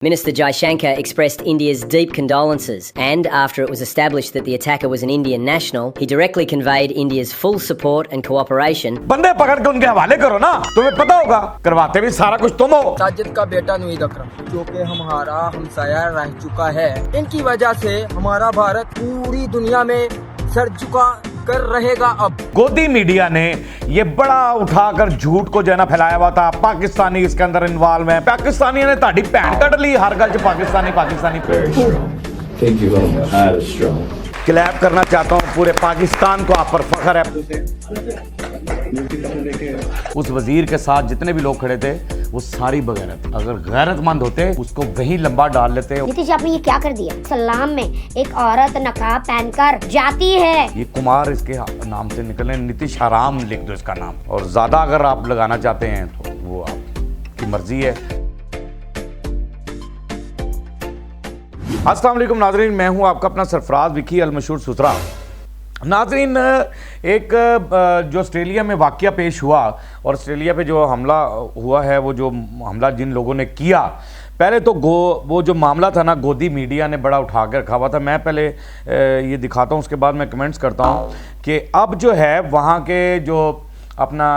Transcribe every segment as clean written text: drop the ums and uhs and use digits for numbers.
Minister Jaishankar expressed India's deep condolences and, after it was established that the attacker was an Indian national, he directly conveyed India's full support and cooperation. बंदे पकड़ के उनके हवाले करो ना, तुम्हें पता होगा, करवाते भी सारा कुछ तुम हो। साजिद का बेटा नवीद अकरम, जो कि हमारा हमसाया रह चुका है, इनकी वजह से हमारा भारत पूरी दुनिया में सर झुका कर रहेगा। अब गोदी मीडिया ने ये बड़ा उठाकर झूठ को जो है ना फैलाया हुआ था, पाकिस्तानी इसके अंदर इन्वॉल्व है, पाकिस्तानी ने ताड़ी पैंट कट ली, हर गल च Pakistani Pakistani. Thank you very much. That is strong. Clap करना चाहता हूँ, पूरे पाकिस्तान को आप पर फख्र है। उस वजीर के साथ जितने भी लोग खड़े थे वो सारी बगैरत, अगर गैरतमंद होते उसको वहीं लंबा डाल लेते। नीतीश आपने ये क्या कर दिया? सलाम में एक औरत नकाब पहनकर जाती है। ये कुमार इसके नाम से निकले, नीतीश हराम लिख दो इसका नाम, और ज्यादा अगर आप लगाना चाहते हैं तो वो आपकी मर्जी है। अस्सलाम वालेकुम नाजरीन, मैं हूं आपका अपना सरफराज विकी अल मशहूर सुथरा। नाजरीन, एक जो ऑस्ट्रेलिया में वाक़या पेश हुआ और ऑस्ट्रेलिया पे जो हमला हुआ है, वो जो हमला जिन लोगों ने किया, पहले तो वो जो मामला था ना, गोदी मीडिया ने बड़ा उठा कर रखा हुआ था। मैं पहले ये दिखाता हूँ, उसके बाद मैं कमेंट्स करता हूँ कि अब जो है वहाँ के जो अपना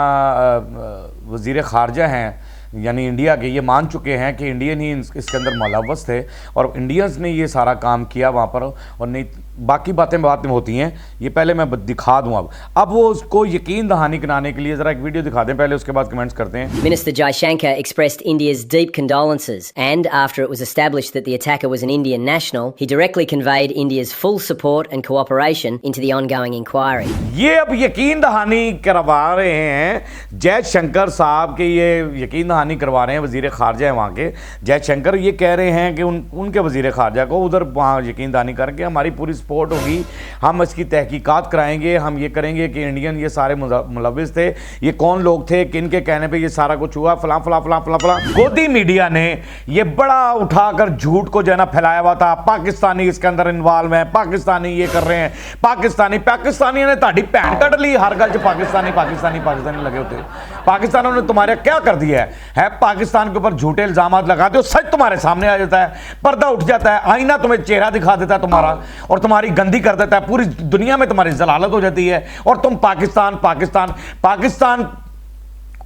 वज़ीर ख़ारजा हैं यानी इंडिया के, ये मान चुके हैं कि इंडियन ही इसके अंदर मुलव्वस थे और इंडियंस ने ये सारा काम किया वहाँ पर, और नहीं बाकी बातें बात में होती हैं। ये पहले मैं दिखा दूँ। अब वो उसको यकीन दहानी कराने के लिए ज़रा एक वीडियो दिखा दें पहले, उसके बाद कमेंट्स करते हैं। Minister Jaishankar expressed India's deep condolences and, after it was established that the attacker was an Indian national, he directly conveyed India's full support and cooperation into the ongoing inquiry. ये अब यकीन दहानी करवा रहे हैं जयशंकर साहब के, ये यकीन दहानी करवा रहे हैं वज़ीर ख़ारजा है वहाँ के जयशंकर। ये कह रहे हैं कि उनके वज़ीर ख़ारजा को उधर वहाँ यकीन दहानी करके हमारी पूरी सपोर्ट होगी, हम इसकी तहकीकात कराएंगे, हम ये करेंगे कि इंडियन ये सारे मुलव्विस थे, ये कौन लोग थे, किन के कहने पे ये सारा कुछ हुआ, फलां फलां फलां फलां फलां। गोदी मीडिया ने ये बड़ा उठाकर झूठ को जो है ना फैलाया हुआ था, पाकिस्तानी इसके अंदर इन्वॉल्व है, पाकिस्तानी ये कर रहे हैं, पाकिस्तानी ने ताड़ी पैंट कट ली, हर गल च पाकिस्तानी पाकिस्तानी पाकिस्तानी लगे होते। पाकिस्तानों ने तुम्हारे क्या कर दिया है? पाकिस्तान के ऊपर झूठे इल्जामात लगाते हो, सच तुम्हारे सामने आ जाता है, पर्दा उठ जाता है, आईना तुम्हें चेहरा दिखा देता है तुम्हारा, और तुम्हारी गंदी कर देता है, पूरी दुनिया में तुम्हारी जलालत हो जाती है, और तुम पाकिस्तान पाकिस्तान पाकिस्तान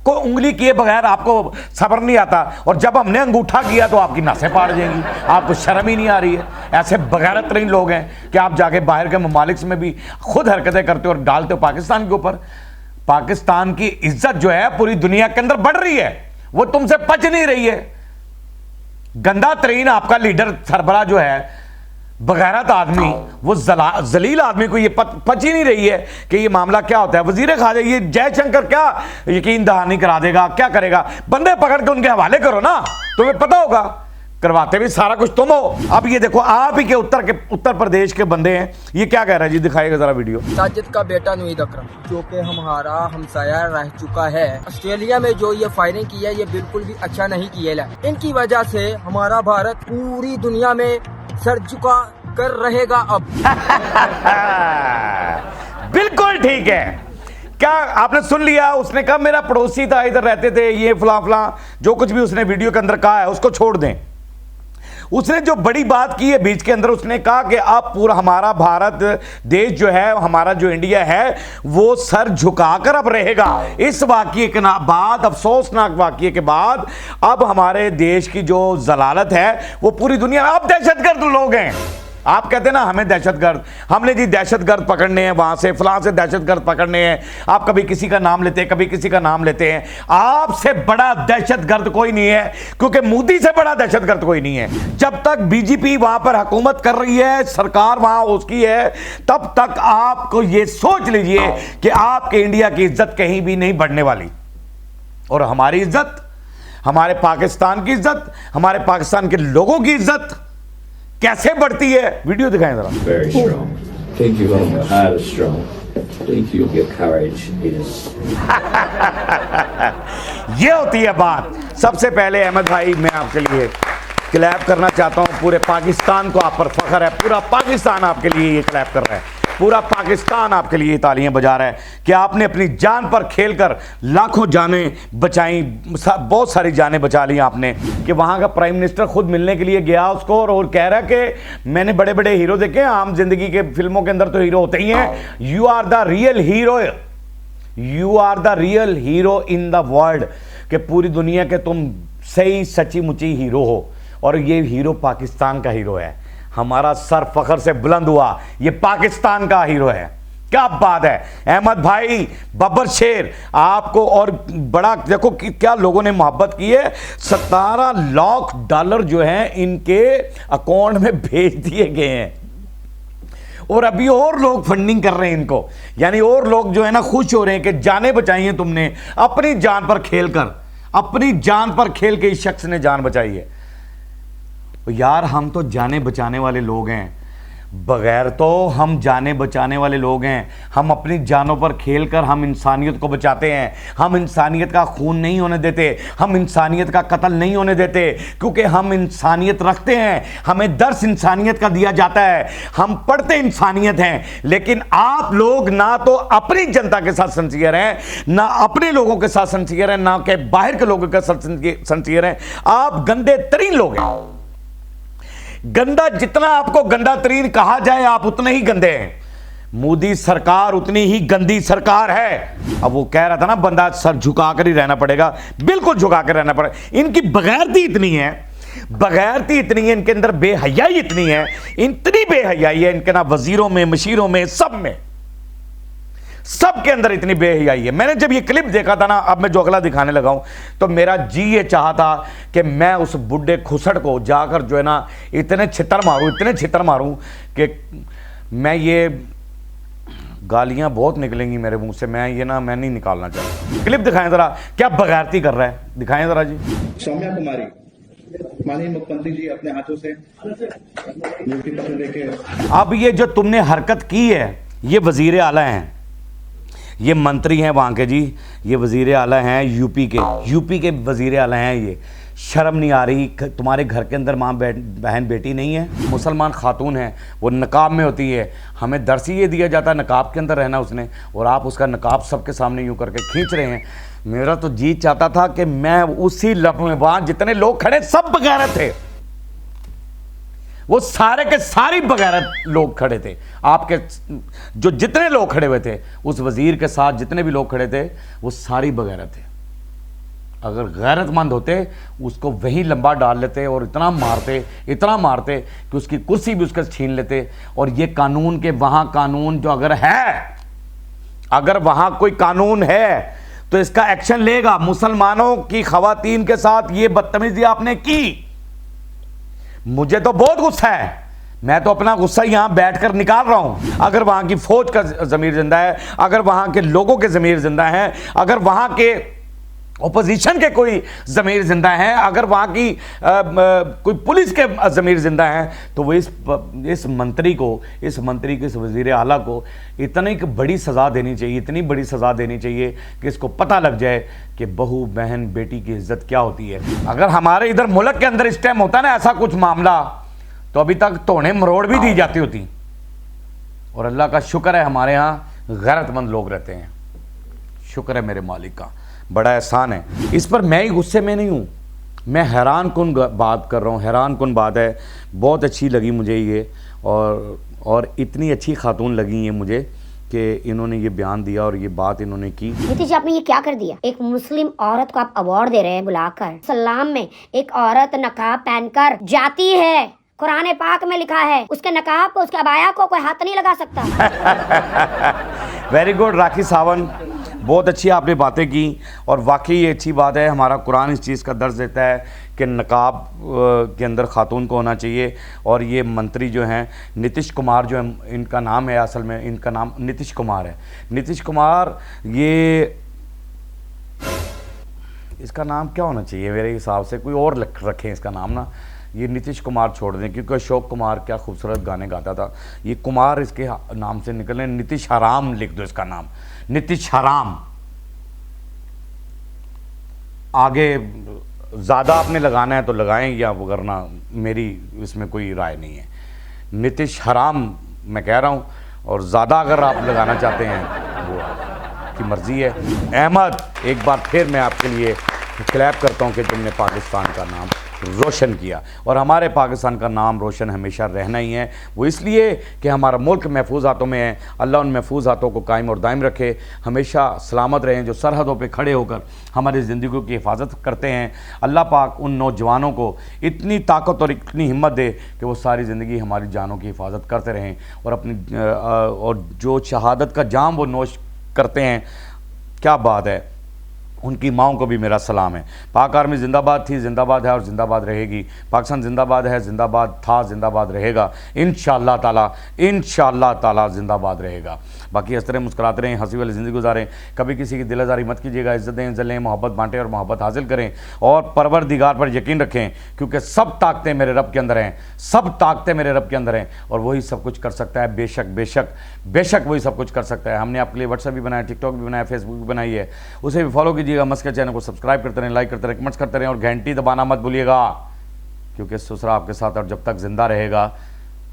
को उंगली किए बगैर आपको सब्र नहीं आता, और जब हमने अंगूठा किया तो आपकी नसें फाड़ जाएंगी, आपको शर्म ही नहीं आ रही है। ऐसे बगैरत नहीं लोग हैं कि आप जाके बाहर के ममालिक में भी खुद हरकतें करते हो और डालते हो पाकिस्तान के ऊपर। पाकिस्तान की इज्जत जो है पूरी दुनिया के अंदर बढ़ रही है, वो तुमसे पच नहीं रही है। गंदा तरीन आपका लीडर सरबरा जो है, बगैरत आदमी, वो जलील आदमी को ये पच ही नहीं रही है कि ये मामला क्या होता है। वजीर ख़ारजा ये जयशंकर क्या यकीन दहानी करा देगा, क्या करेगा? बंदे पकड़ के उनके हवाले करो ना, तुम्हें पता होगा, करवाते भी सारा कुछ तुम हो। अब ये देखो, आप ही के उत्तर प्रदेश के बंदे हैं, ये क्या कह रहा है जी, दिखाइएगा जरा वीडियो। साजिद का बेटा नवीद अकरम, जो कि हमारा हमसाया रह चुका है, ऑस्ट्रेलिया में जो ये फायरिंग की है, ये बिल्कुल भी अच्छा नहीं किया है। इनकी वजह से हमारा भारत पूरी दुनिया में सर झुका कर रहेगा। अब बिल्कुल ठीक है। क्या आपने सुन लिया? उसने कहा मेरा पड़ोसी था, इधर रहते थे, ये फलां फलां, जो कुछ भी उसने वीडियो के अंदर कहा है उसको छोड़ दें। उसने जो बड़ी बात की है बीच के अंदर, उसने कहा कि अब पूरा हमारा भारत देश जो है, हमारा जो इंडिया है, वो सर झुकाकर अब रहेगा। इस वाक़ये के बाद, अफसोसनाक वाक़ये के बाद, अब हमारे देश की जो जलालत है वो पूरी दुनिया में, अब दहशतगर्द लोग हैं। आप कहते हैं ना हमें दहशतगर्द, हमने जी दहशतगर्द पकड़ने हैं, वहां से फलां से दहशतगर्द पकड़ने हैं। आप कभी किसी का नाम लेते हैं, कभी किसी का नाम लेते हैं। आपसे बड़ा दहशतगर्द कोई नहीं है, क्योंकि मोदी से बड़ा दहशतगर्द कोई नहीं है। जब तक बीजेपी वहां पर हुकूमत कर रही है, सरकार वहां उसकी है, तब तक आपको ये सोच लीजिए कि आपके इंडिया की इज्जत कहीं भी नहीं बढ़ने वाली। और हमारी इज्जत, हमारे पाकिस्तान की इज्जत, हमारे पाकिस्तान के लोगों की इज्जत कैसे बढ़ती है, वीडियो दिखाएं जरा। Very strong. Thank you very much. That is strong. Thank you. Your courage is. ये होती है बात। सबसे पहले अहमद भाई, मैं आपके लिए क्लैप करना चाहता हूँ। पूरे पाकिस्तान को आप पर फख्र है, पूरा पाकिस्तान आपके लिए ये क्लैप कर रहा है। पूरा पाकिस्तान आपके लिए तालियां बजा रहा है कि आपने अपनी जान पर खेलकर लाखों जानें बचाई, बहुत सारी जानें बचा ली आपने। कि वहां का प्राइम मिनिस्टर खुद मिलने के लिए गया उसको और कह रहा है कि मैंने बड़े बड़े हीरो देखे, आम जिंदगी के फिल्मों के अंदर तो हीरो होते ही हैं, you are the real hero, you are the real hero in the world, कि पूरी दुनिया के तुम सही सच्ची मुच्ची हीरो हो। और ये हीरो पाकिस्तान का हीरो है, हमारा सर फखर से बुलंद हुआ, ये पाकिस्तान का हीरो है। क्या बात है अहमद भाई, बब्बर शेर आपको। और बड़ा देखो कि क्या लोगों ने मोहब्बत की है, 17 लाख डॉलर जो है इनके अकाउंट में भेज दिए गए हैं और अभी और लोग फंडिंग कर रहे हैं इनको, यानी और लोग जो है ना खुश हो रहे हैं कि जाने बचाई है तुमने, अपनी जान पर खेलकर, अपनी जान पर खेल के इस शख्स ने जान बचाई है। यार हम तो जाने बचाने वाले लोग हैं, बगैर तो हम जाने बचाने वाले लोग हैं। हम अपनी जानों पर खेलकर हम इंसानियत को बचाते हैं, हम इंसानियत का खून नहीं होने देते, हम इंसानियत का कत्ल नहीं होने देते, क्योंकि हम इंसानियत रखते हैं, हमें दर्स इंसानियत का दिया जाता है, हम पढ़ते इंसानियत हैं। लेकिन आप लोग ना तो अपनी जनता के साथ सिंसियर हैं, ना अपने लोगों के साथ सिंसियर हैं, ना के बाहर के लोगों के साथ सिंसियर हैं। आप गंदे तरीन लोग हैं। गंदा जितना आपको गंदा तरीन कहा जाए आप उतने ही गंदे हैं। मोदी सरकार उतनी ही गंदी सरकार है। अब वो कह रहा था ना बंदा सर झुकाकर ही रहना पड़ेगा, बिल्कुल झुका कर रहना पड़ेगा। इनकी बगैरती इतनी है, बगैरती इतनी है, इनके अंदर बेहयाई इतनी है, इतनी बेहयाई है इनके ना वजीरों में, मशीरों में, सब के अंदर इतनी बेहयाई है। मैंने जब ये क्लिप देखा था ना, अब मैं जो अगला दिखाने लगा हूं, तो मेरा जी ये चाहा था कि मैं उस बुढ़े खुसड़ को जाकर जो है ना इतने छितर मारूं कि मैं ये गालियां बहुत निकलेंगी मेरे मुंह से, मैं नहीं निकालना चाहता। क्लिप दिखाएं जरा, क्या बगैरती कर रहा है, दिखाएं जरा जी। सौम्या कुमारी, माननीय मुख्यमंत्री जी अपने हाथों से नियुक्ति पत्र देके। अब ये जो तुमने हरकत की है, ये वजीर आला हैं, ये मंत्री हैं वहाँ के जी, ये वजीर आला हैं यूपी के वजीर आला हैं। ये शर्म नहीं आ रही? तुम्हारे घर के अंदर माँ बहन बेटी नहीं है, मुसलमान खातून है, वो नकाब में होती है, हमें दर्स ही ये दिया जाता है नकाब के अंदर रहना उसने, और आप उसका नकाब सबके सामने यूँ करके खींच रहे हैं। मेरा तो जी चाहता था कि मैं उसी लम्हे में, वहाँ जितने लोग खड़े सब बगैरत थे, वो सारे के सारे बगैरत लोग खड़े थे। आपके जो जितने लोग खड़े हुए थे उस वजीर के साथ, जितने भी लोग खड़े थे वो सारी बगैरत थे। अगर गैरतमंद होते उसको वहीं लंबा डाल लेते और इतना मारते कि उसकी कुर्सी भी उसके छीन लेते। और ये कानून के वहां कानून जो अगर वहां कोई कानून है तो इसका एक्शन लेगा। मुसलमानों की खवातीन के साथ ये बदतमीजी आपने की, मुझे तो बहुत गुस्सा है, मैं तो अपना गुस्सा यहां बैठकर निकाल रहा हूं। अगर वहां की फौज का ज़मीर जिंदा है, अगर वहां के लोगों के ज़मीर जिंदा है, अगर वहां के ओपोजिशन के कोई ज़मीर जिंदा है, अगर वहां की कोई पुलिस के ज़मीर जिंदा है, तो वो इस मंत्री को, इस वज़ीर आला को इतनी बड़ी सज़ा देनी चाहिए, इतनी बड़ी सज़ा देनी चाहिए कि इसको पता लग जाए कि बहू बहन बेटी की इज्जत क्या होती है। अगर हमारे इधर मुल्क के अंदर इस टाइम होता ना ऐसा कुछ मामला, तो अभी तक तोड़े मरोड़ भी दी जाती होती। और अल्लाह का शुक्र है हमारे यहाँ गैरतमंद लोग रहते हैं, शुक्र है मेरे मालिक का, बड़ा एहसान है। इस पर मैं ही गुस्से में नहीं हूँ, मैं हैरान कुन बात कर रहा हूँ, हैरान कुन बात है। बहुत अच्छी लगी मुझे ये, और इतनी अच्छी खातून लगी ये मुझे कि इन्होंने ये बयान दिया और ये बात इन्होंने की। नीतीश जी आपने ये क्या कर दिया? एक मुस्लिम औरत को आप अवार्ड दे रहे हैं बुलाकर। सलाम में एक औरत नकाब पहनकर जाती है, कुरान पाक में लिखा है उसके नकाब को, उसके अबाया को कोई हाथ नहीं लगा सकता। वेरी गुड राखी सावंत, बहुत अच्छी आपने बातें की और वाकई ये अच्छी बात है। हमारा कुरान इस चीज़ का दर्ज देता है कि नकाब के अंदर खातून को होना चाहिए। और ये मंत्री जो हैं नीतीश कुमार, जो है इनका नाम है, असल में इनका नाम नीतीश कुमार है। नीतीश कुमार, ये इसका नाम क्या होना चाहिए मेरे हिसाब से, कोई और रखें इसका नाम ना, ये नीतीश कुमार छोड़ दें, क्योंकि अशोक कुमार क्या खूबसूरत गाने गाता था, ये कुमार इसके नाम से निकले। नीतीश हराम लिख दो इसका नाम, नीतीश हराम। आगे ज़्यादा आपने लगाना है तो लगाएं, या वरना मेरी इसमें कोई राय नहीं है। नीतीश हराम मैं कह रहा हूँ, और ज़्यादा अगर आप लगाना चाहते हैं वो आपकी मर्ज़ी है। अहमद, एक बार फिर मैं आपके लिए क्लैप करता हूँ कि तुमने पाकिस्तान का नाम रोशन किया, और हमारे पाकिस्तान का नाम रोशन हमेशा रहना ही है। वो इसलिए कि हमारा मुल्क महफूज हाथों में है। अल्लाह उन महफूज हाथों को कायम और दायम रखे, हमेशा सलामत रहें जो सरहदों पे खड़े होकर हमारी ज़िंदगी की हिफाजत करते हैं। अल्लाह पाक उन नौजवानों को इतनी ताकत और इतनी हिम्मत दे कि वो सारी ज़िंदगी हमारी जानों की हिफाजत करते रहें, और अपनी और जो शहादत का जाम वो नोश करते हैं, क्या बात है, उनकी माओं को भी मेरा सलाम है। पाक आर्मी जिंदाबाद थी, जिंदाबाद है और जिंदाबाद रहेगी। पाकिस्तान जिंदाबाद है, जिंदाबाद था, जिंदाबाद रहेगा इंशाअल्लाह ताला जिंदाबाद रहेगा। बाकी हंसते रहें, मुस्कुराते रहें, हंसी वाली ज़िंदगी गुजारें, कभी किसी की दिलदारी मत कीजिएगा, इज्जत दें, इज्जत लें, मोहब्बत बांटें और मोहब्बत हासिल करें, और परवरदिगार पर यकीन रखें, क्योंकि सब ताकतें मेरे रब के अंदर हैं, सब ताकतें मेरे रब के अंदर हैं, और वही सब कुछ कर सकता है। बेशक बेशक बेशक वही सब कुछ कर सकता है। हमने आपके लिए व्हाट्सएप भी बनाया, टिकटॉक भी बनाया, फेसबुक भी बनाई है, उसे भी फॉलो कीजिएगा। मस्का चैनल को सब्सक्राइब करते रहें, लाइक करते रहें, कमेंट्स करते रहें, और घंटी दबाना मत भूलिएगा, क्योंकि ससुरा आपके साथ और जब तक जिंदा रहेगा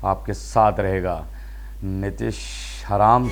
आपके साथ रहेगा। नीतीश हराम।